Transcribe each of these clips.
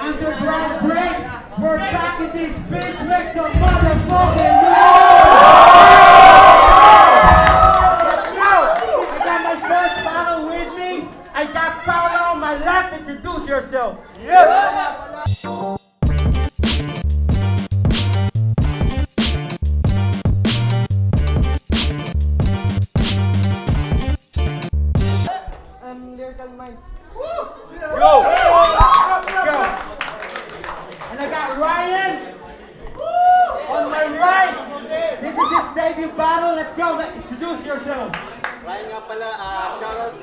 Underground Prince, we're back in this bitch, make some motherfucking noise! Let's go! I got my first battle with me. I got Paolo on my left. Introduce yourself. Lyrical Minds. Go! Let's go! And I got Ryan on my right. This is his debut battle. Let's go. Introduce yourself. Ryan nga pala, shoutout.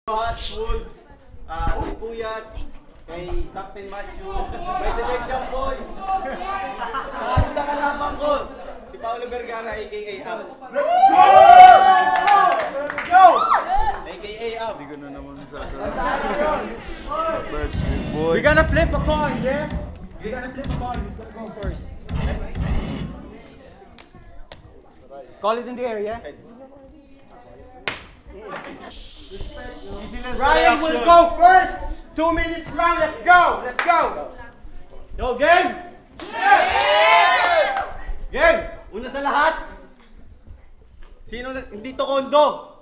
Hot Woods, Puyat, kay Captain Matthew, President Jamboy. Sa kalaban ko, si Paolo Vergara, a.k.a. Ab. Let's go! Let's go! A.k.a. Ab. Hindi ko na naman We're gonna flip a coin, yeah? We're gonna flip a coin. Who's gonna go first? Call it in the air, yeah? Ryan will go first. 2 minutes round. Let's go. Let's go. Yo, game! Yes! Game! Una sa lahat, sino hindi to kondo?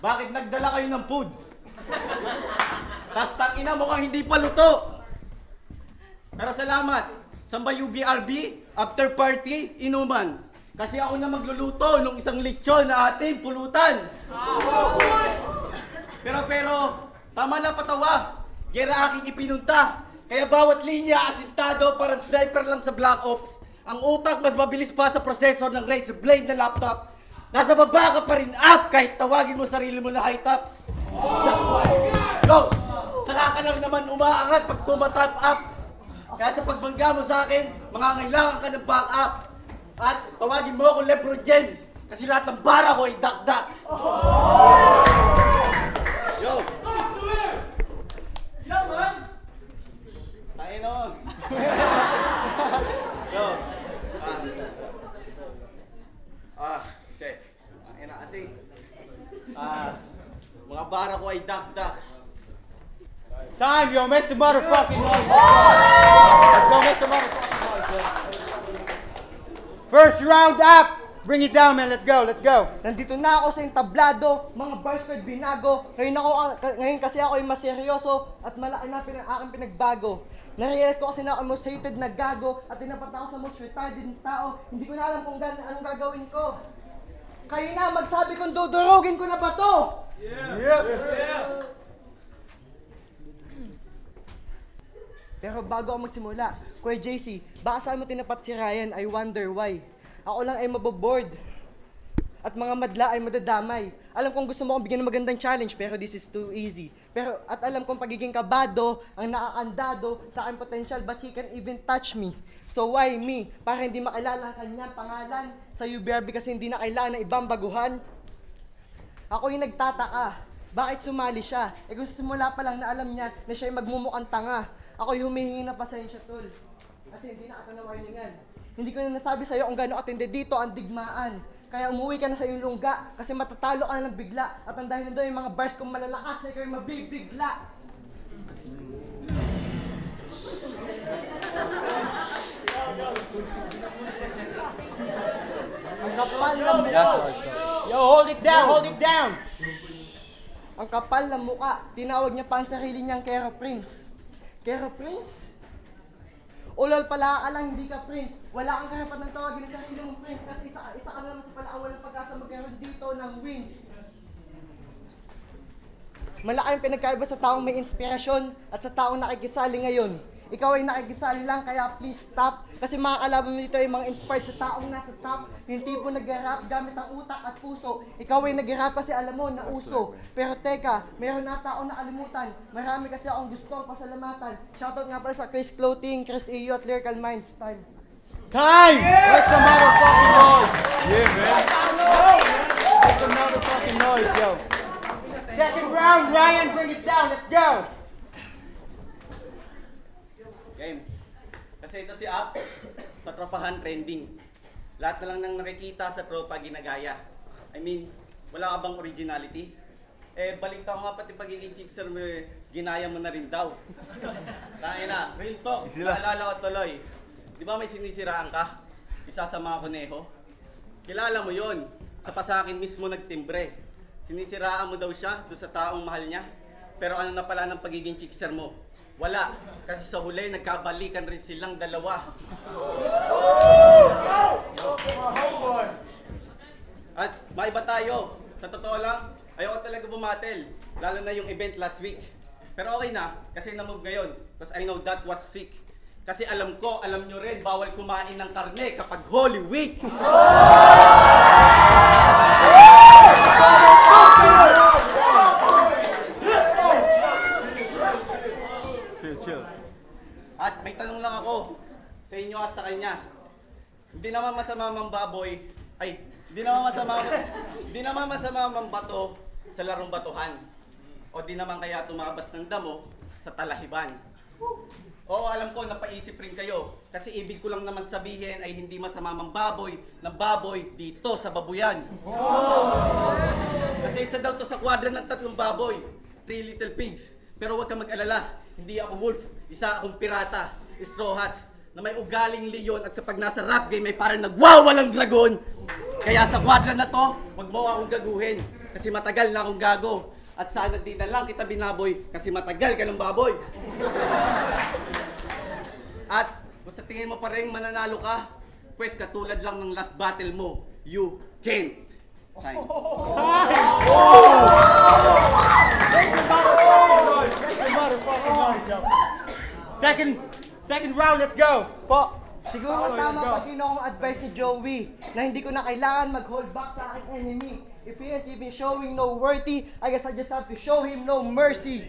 Bakit nagdala kayo ng foods? Tas tangina mukhang hindi pa luto. Pero salamat. Samba UBRB, after party, inuman. Kasi ako na magluluto nung isang lechon na ating pulutan. Pero, tama na patawa. Gera aking ipinunta. Kaya bawat linya asintado parang sniper lang sa Black Ops. Ang utak mas mabilis pa sa processor ng Razer Blade na laptop. Nasa baba ka pa rin up kahit tawagin mo sarili mo na high tops. Saka ka lang naman umaangat pag tumatap up. Kaya sa pagbangga mo sa akin, mangangailangan ka ng backup. At tawagin mo ako LeBron James kasi lahat ng bara ko ay dak-dak. Yo! Tayo nun! Yo! Shit. Ayun na kasi. Mga bara ko ay dak-dak. Time, yo. Make some motherfucking noise. Let's go make some motherfucking noise. First round up. Bring it down, man. Let's go. Let's go. Nandito na ako sa entablado, mga bars ko'y binago. Ngayon kasi ako ay mas seryoso at malaki na aking pinagbago. Narealize ko kasi na ako most hated na gago at tinapat ako sa most retarded na tao. Hindi ko na alam kung anong gagawin ko. Kayo na magsabi kung dudurugin ko na ba to? Yeah. Pero bago ako magsimula, Kuya JC, baka saan mo tinapat si Ryan, I wonder why. Ako lang ay maboboard. At mga madla ay madadamay. Alam kong gusto mo akong bigyan ng magandang challenge, pero this is too easy. At alam kong pagiging kabado, ang nakakandado sa aking potential, but he can even touch me. So why me? Para hindi makilala ang kanyang pangalan. Sa UBRB kasi hindi na kailangan ng ibang baguhan. Ako yung nagtataka. Bakit sumali siya? Kung sa simula pa lang na alam niya na siya yung magmumukhang tanga. Ako yung humihingi na pasensya, tol. Kasi hindi na ako na-warningan. Hindi ko na nasabi sa'yo kung gano'ng katindi dito ang digmaan. Kaya umuwi ka na sa iyong lungga kasi matatalo ka na ng bigla. At ang dahil na doon yung mga bars kong malalakas na ikaw yung mabibigla. Ang kapal na mukha. Yo, hold it down. Hold it down. Ang kapal na mukha. Tinawag niya pa ang sarili niyang Kero Prince. Kero Prince? Ulol pala ka lang, hindi ka Prince. Wala kang karapatan tawagin ng sarili mong Prince kasi isa ka naman sa pala ang walang pag-asa magkaroon dito ng wins. Malaki ang pinagkaiba sa taong may inspirasyon at sa taong nakikisali ngayon. Ikaw ay nakikisali lang, kaya please stop. Kasi mga kalaban mo dito ay mga inspired sa taong nasa top. Yung tipo nag-rap gamit ang utak at puso. Ikaw ay nag-rap kasi alam mo na uso. Pero teka, meron na taong nakalimutan. Marami kasi akong gustong pasalamatan. Shoutout nga pala sa Chris Clothing, Chris Iyo at Lyrical Minds. Time! Make some motherfucking noise! Yeah, man. Make some motherfucking noise, yo. Second round, Ryan, bring it down. Let's go. Game. Kasi ito si Up, patropahan trending. Lahat na lang nang nakikita sa tropa ginagaya. I mean, wala ka bang originality? Eh, balita ko nga pati pagiging chickser mo, ginaya mo na rin daw. Tangin na, real talk, naalala ko tuloy. Di ba may sinisiraan ka? Isa sa mga kuneho? Kilala mo yon. Tapos sa akin mismo nagtimbre. Sinisiraan mo daw siya doon sa taong mahal niya. Pero ano na pala ng pagiging chickser mo? Wala. Kasi sa huli, nagkabalikan rin silang dalawa. At maiba tayo. Sa totoo lang, ayoko talaga bumatel. Lalo na yung event last week. Pero okay na, kasi na-move ngayon. Because I know that was sick. Kasi alam ko, alam nyo rin, bawal kumain ng karne kapag Holy Week! Chill. At may tanong lang ako sa inyo at sa kanya. Hindi naman masama mambaboy, hindi naman masama mambato sa larong batuhan. O di naman kaya tumabas ng damo sa talahiban. Oo, alam ko, napaisip rin kayo. Kasi ibig ko lang naman sabihin ay hindi masama mambaboy ng baboy dito sa babuyan. Kasi isa daw to sa kwadra ng 3 baboy, 3 little pigs. Pero huwag kang mag-alala, hindi ako wolf, isa akong pirata, straw hats, na may ugaling leon at kapag nasa rap game ay parang nagwawalang dragon. Kaya sa kwadra na to, huwag mo akong gaguhin kasi matagal na akong gago. At sana di na lang kita binaboy kasi matagal ka ng baboy. At kung sa tingin mo pa rin mananalo ka, pues katulad lang ng last battle mo, you can't. Time. Second round, let's go. Po, siguro tama pag akong advice ni Joey na hindi ko na kailangan mag-hold back sa aking enemy. If he ain't even showing no worthy, I guess I just have to show him no mercy.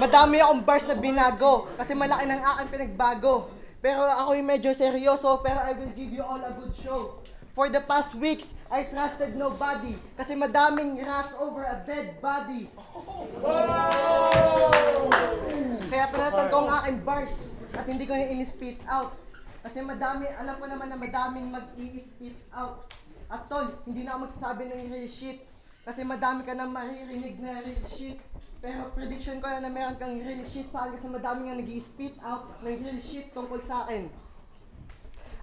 Madami akong bars na binago kasi malaki ng aking pinagbago. Pero ako'y medyo seryoso, pero I will give you all a good show. For the past weeks, I trusted nobody kasi madaming rats over a dead body. Kaya pinatan ko ang aking bars at hindi ko na in-spit out. Kasi madami, alam ko naman na madaming mag-i-spit out. At tol, hindi na ako magsasabi ng real shit. Kasi madami ka na maririnig na real shit. Pero prediction ko na meron kang real shit sa akin kasi madami nga nag-i-spit out ng real shit tungkol sa akin.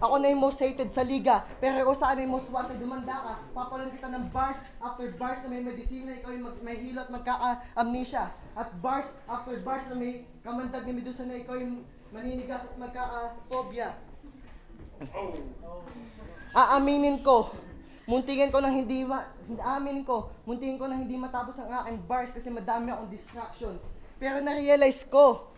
Ako na yung most hated sa liga, pero ako saan yung most wanted, dumanda ka. Papalan kita ng bars after bars na may medisina, ikaw yung may hilo at magkaka-amnesia. At bars after bars na may kamandag ni Medusa na ikaw yung maninigas at magkaka-phobia. Aaminin ko, muntingin ko nang hindi matapos ang aking bars kasi madami akong distractions. Pero na-realize ko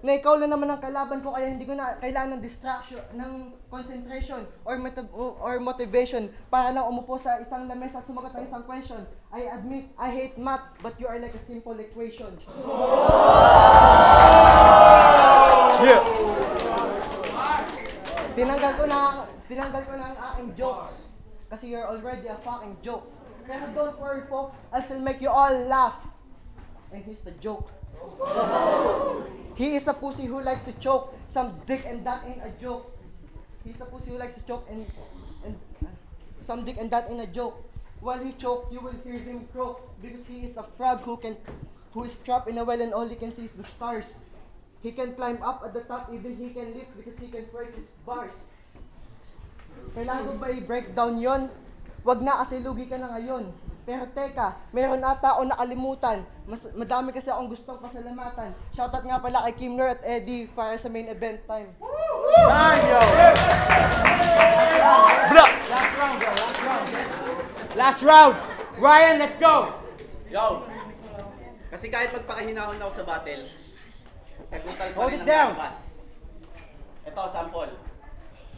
na ikaw lang naman ang kalaban ko kaya hindi ko na kailangan ng distraction, ng concentration or motivation para lang umupo sa isang lamesa at sumagot ng isang question. I admit, I hate maths, but you are like a simple equation. Yeah. Tinanggal ko na ang aking jokes kasi you're already a fucking joke. Pero don't worry folks, I'll still make you all laugh. And here's the joke. He is a pussy who likes to choke some dick and that ain't a joke. He's a pussy who likes to choke and some dick and that ain't a joke. While he choke, you will hear him croak because he is a frog who is trapped in a well and all he can see is the stars. He can climb up at the top, even he can lift because he can praise his bars. Kailangan ko ba i-break down yon? Wag na kasi lugi ka na ngayon. Pero teka, meron ata ako nakalimutan. Madami kasi akong gustong pasalamatan. Shoutout nga pala kay Kimner at Eddie para sa main event time. Last round. Ryan, let's go. Yo, Kasi kahit magpakahinahon ako sa battle, kagutal pa Hold rin it ang down. lalabas. Ito, sample.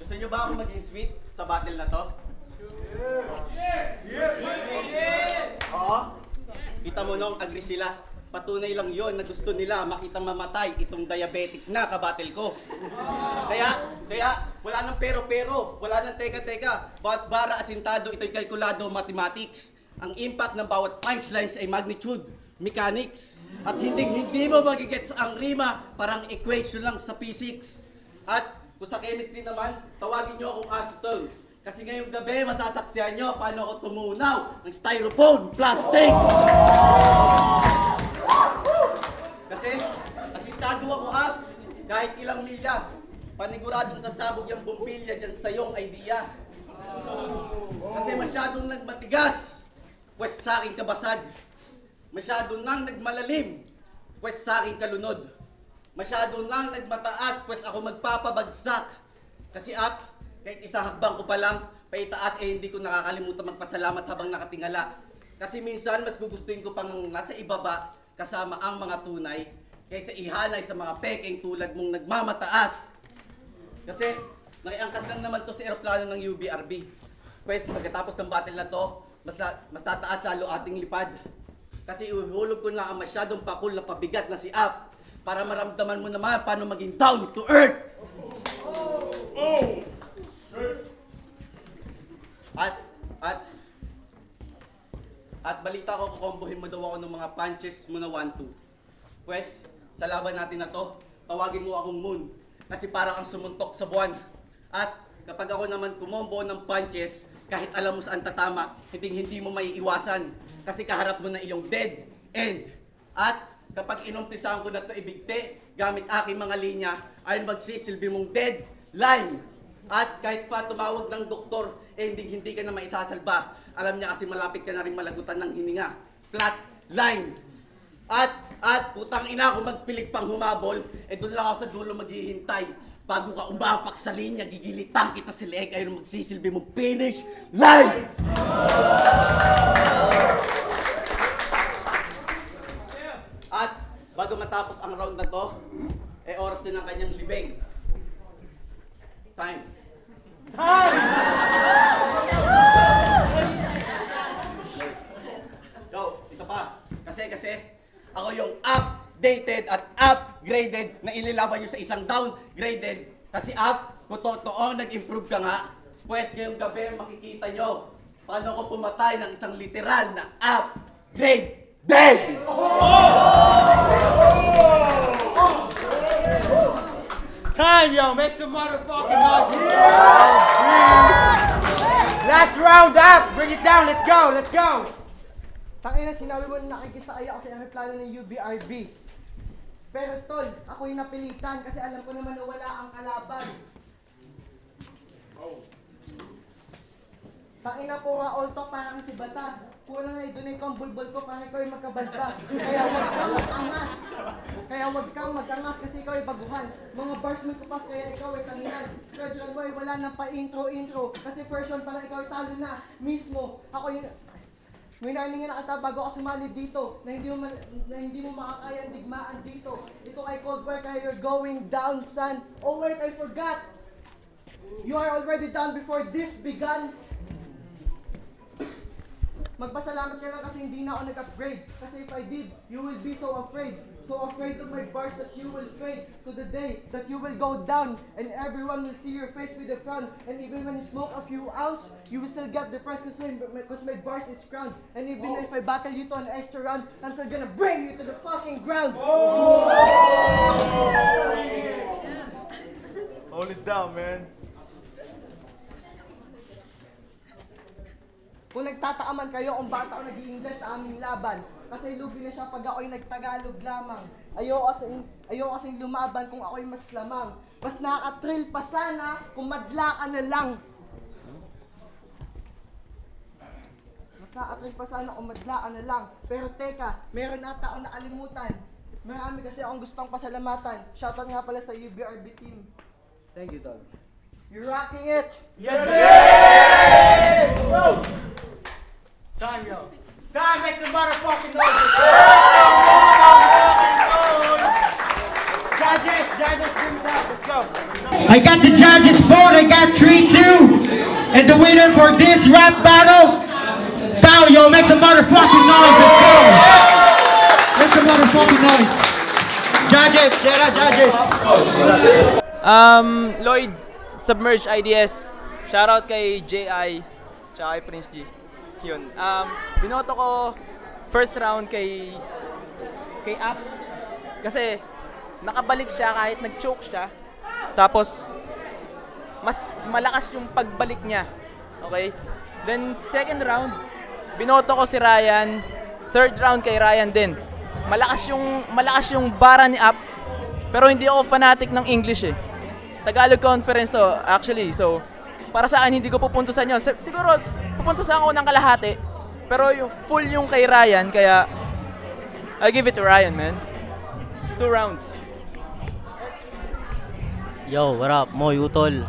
Gusto nyo ba akong maging sweet sa battle na to? Oo. Kita mo nung agree sila. Patunay lang yon na gusto nila makitang mamatay itong diabetic na kabatil ko. Kaya, wala nang pero-pero, wala nang teka-teka. Bawat bara asintado, ito'y kalkulado mathematics. Ang impact ng bawat punchlines ay magnitude, mechanics. At hindi mo magigets ang rima, parang equation lang sa physics. At kung sa chemistry naman, tawagin nyo akong acetone. Kasi ngayong gabi, masasaksihan nyo paano ako tumunaw ng styrofoam plastic. Kasi, asintado ako kahit ilang milya. Paniguradong sasabog yung bumbilya dyan sa iyong idea. Kasi masyadong nagmatigas, pwes sa aking kabasag. Masyadong nang nagmalalim, pwes sa aking kalunod. Masyadong nang nagmataas, pwes ako magpapabagsak. Kasi kahit isang hakbang ko pa lang, paitaas hindi ko nakakalimutan magpasalamat habang nakatingala. Kasi minsan mas gugustuhin ko pang nasa ibaba kasama ang mga tunay kaysa ihalay sa mga peking tulad mong nagmamataas. Kasi nakiangkas lang naman to sa eroplano ng UBRB. Pwes pagkatapos ng battle na to, mas tataas lalo ating lipad. Kasi uhulog ko na ang masyadong pakul na pabigat na si Ap para maramdaman mo naman paano maging down to earth. At balita ko, kukombohin mo daw ako ng mga punches mo na 1-2. Pwes, sa laban natin na to, tawagin mo akong Moon. Kasi parang ang sumuntok sa buwan. At kapag ako naman kumombo ng punches, kahit alam mo saan tatama, hindi mo maiiwasan. Kasi kaharap mo na iyong dead end. At kapag inumpisahan ko na ito ibigti, gamit aking mga linya, ay magsisilbi mong dead line. At kahit pa tumawag ng doktor, hindi ka na maisasalba. Alam niya kasi malapit ka na rin malagutan ng hininga. Flat line. At putang ina, kung magpilit pang humabol, doon lang ako sa dulo maghihintay. Bago ka umapak sa linya, gigilitan kita sa leeg, ayun magsisilbi mong finish line! At bago matapos ang round na to, oras din ang kanyang libing. Time. Go, isa pa. Kasi ako yung updated at upgraded na inilaban nyo sa isang downgraded. Kasi kung totoo nag-improve ka nga, pues ngayong gabi makikita nyo paano ko pumatay ng isang literal na upgraded! Time, yo! Make some motherfucking noise! Last round up! Bring it down! Let's go! Let's go! Tangina, sinabi mo na nakikisaya ako sa aeroplano ng UBRB. Pero tol, ako yung napilitan kasi alam ko naman na wala ang kalaban. Tangina po nga, all talk parang si Batas. Kulang na idunay ko ang bulbol ko para ikaw yung magkabalbas. Kaya wag kang mag-angas. Kasi ikaw ay baguhan. Mga bars mo kupas kaya ikaw ay tanginan. Fred Lagway, wala nang pa-intro. Kasi version pala ikaw ay talo na mismo. Ako yung... May naningan na kita bago ako sumali dito na hindi mo makakaya ang digmaan dito. Ito ay Cold War kaya you're going down, son. Oh wait, I forgot. You are already down before this began. Magpasalamat ka lang kasi hindi na ako nag-upgrade. Kasi if I did, you will be so afraid. So afraid of my bars that you will fade to the day that you will go down and everyone will see your face with a frown. And even when you smoke a few ounce, you will still get depressed because my bars is crowned. And even if I battle you to an extra round, I'm still gonna bring you to the fucking ground. Hold it down, man. Kung nagtataaman kayo kung bakit ako nag-i-English sa aming laban, kasi lugi na siya pag ako'y nagtagalog lamang. Ayoko kasing lumaban kung ako'y mas lamang. Mas nakaka-thrill pa sana kung madla ka na lang. Mas nakaka-thrill pa sana kung madla ka na lang. Pero teka, meron ata akong nakalimutan. Marami kasi akong gustong pasalamatan. Shoutout nga pala sa UBRB team. Thank you, Dog. You're rocking it! Yeah! Go! Time, yo! Time, make some motherfucking noise! judges bring it out. Let's go. I got the judges vote. I got 3-2. And the winner for this rap battle, Pao, yo, make some motherfucking noise. Let's go. Make some motherfucking noise. Judges, Jera, judges. Lloyd, Submerge IDS. Shoutout kay JI, tsaka kay Prince G. Yun. Binoto ko first round kay App. Kasi nakabalik siya kahit nag-choke siya. Tapos mas malakas yung pagbalik niya. Okay? Then second round, binoto ko si Ryan. Third round kay Ryan din. Malakas yung bara ni App. Pero hindi ako fanatic ng English eh. Tagalog conference to actually. So para sa akin hindi ko pupuntusan yun. Siguro pupuntusan ako ng kalahati. Pero yung full yung kay Ryan, kaya I give it to Ryan, man. 2 rounds. Yo, what up? Moy Utol.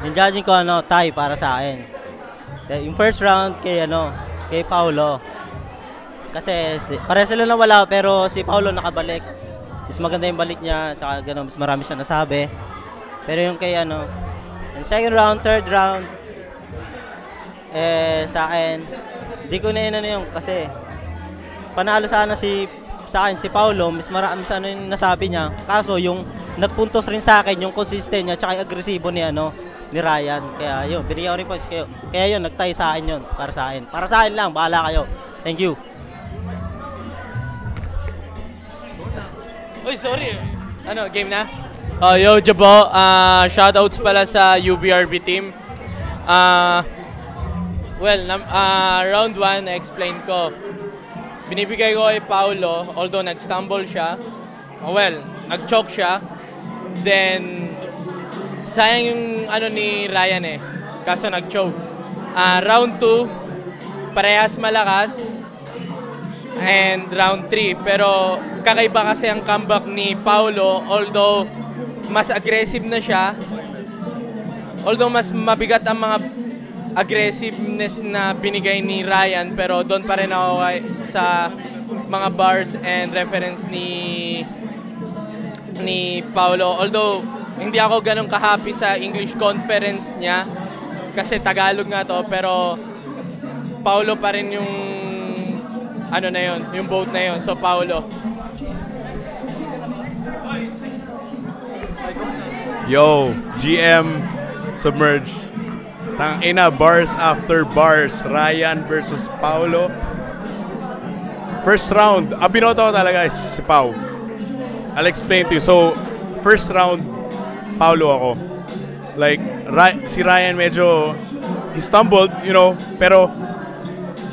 Yung judging ko tie para sa akin. Yung first round kay Paolo. Kasi pare sila na wala pero si Paolo nakabalik. Mas maganda yung balik niya, tsaka gano'n, mas marami siya nasabi. Pero yung kay yung second round, third round, sa akin, hindi ko na yun kasi panalo sana sa akin si Paolo, mas marami sa yung nasabi niya. Kaso yung nagpuntos rin sa akin yung consistent niya tsaka yung agresibo ni Ryan. Kaya yun, binigyan ko rin points. Kaya yun, nagtay sa akin yun, para sa akin. Para sa akin lang, bahala kayo. Thank you. Uy, sorry. Game na? Yo, Jabo. Shoutouts pala sa UBRB team. Round 1, na-explain ko. Binibigay ko kay Paolo, although nag-stumble siya. Nag-choke siya. Then, sayang yung ni Ryan eh. Kaso nag-choke. Round 2, parehas malakas. And round 3. Pero kakaiba kasi ang comeback ni Paolo, although mas aggressive na siya. Although mas mabigat ang mga aggressiveness na binigay ni Ryan, pero doon pa rin ako sa mga bars and reference ni Paolo. Although hindi ako ganun ka-happy sa English conference niya kasi Tagalog nga to, pero Paolo pa rin yung yung vote na yun. So Paolo. Yo, GM Submerge. Tangina, bars after bars. Ryan versus Paolo. First round, binoto ko talaga si Pau. I'll explain to you. So, first round, Paolo ako. Like, si Ryan medyo, he stumbled, pero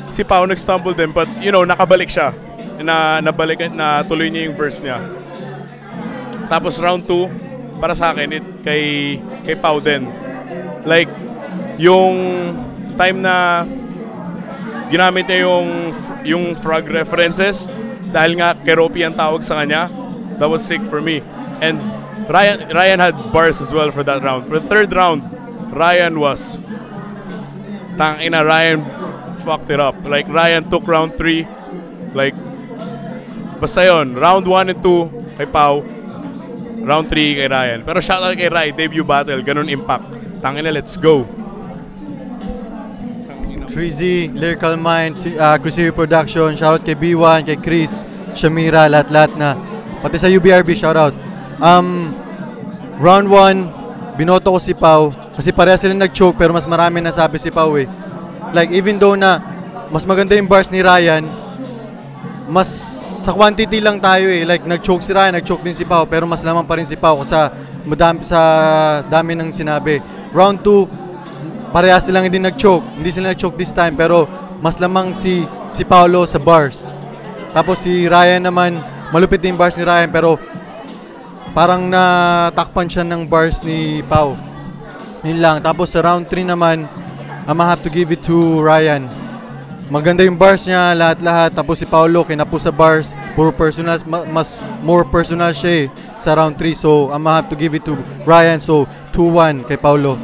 si Pau nag-stumble din, but, nakabalik siya. Na tuloy niya yung verse niya. Tapos round 2, para sa akin, kay Pau din. Like, yung time na ginamit niya yung frog references, dahil nga Keropi ang tawag sa kanya, that was sick for me. And Ryan had bars as well for that round. For the third round, Ryan fucked it up. Like, Ryan took round 3. Like, basta yun, round 1 and 2 kay Pau, round 3 kay Ryan. Pero shoutout kay Rai, debut battle, ganun impact. Tangina, let's go. 3Z, Lyrical Mind, Cruzeiro Production, shoutout kay B1, kay Chris, Shamira, lahat na. Pati sa UBRB, shoutout. Round 1, binoto ko si Pau. Kasi pareha sila nag-choke pero mas marami nasabi si Pau eh. Like, even though na mas maganda yung bars ni Ryan, mas sa quantity lang tayo eh. Like, nag-choke si Ryan, nag-choke din si Pau, pero mas lamang pa rin si Pau sa dami ng sinabi. Round 2, pareha silang hindi nag-choke. Hindi sila nag-choke this time, pero mas lamang si Paolo sa bars. Tapos si Ryan naman, malupit din yung bars ni Ryan, pero parang natakpan siya ng bars ni Pau. Yun lang. Tapos sa round 3 naman, I'm gonna have to give it to Ryan. Maganda yung bars niya, lahat-lahat. Tapos si Paolo, kinapo sa bars, puro personal, more personal siya sa round 3. So, I'm gonna have to give it to Ryan. So, 2-1 kay Paolo.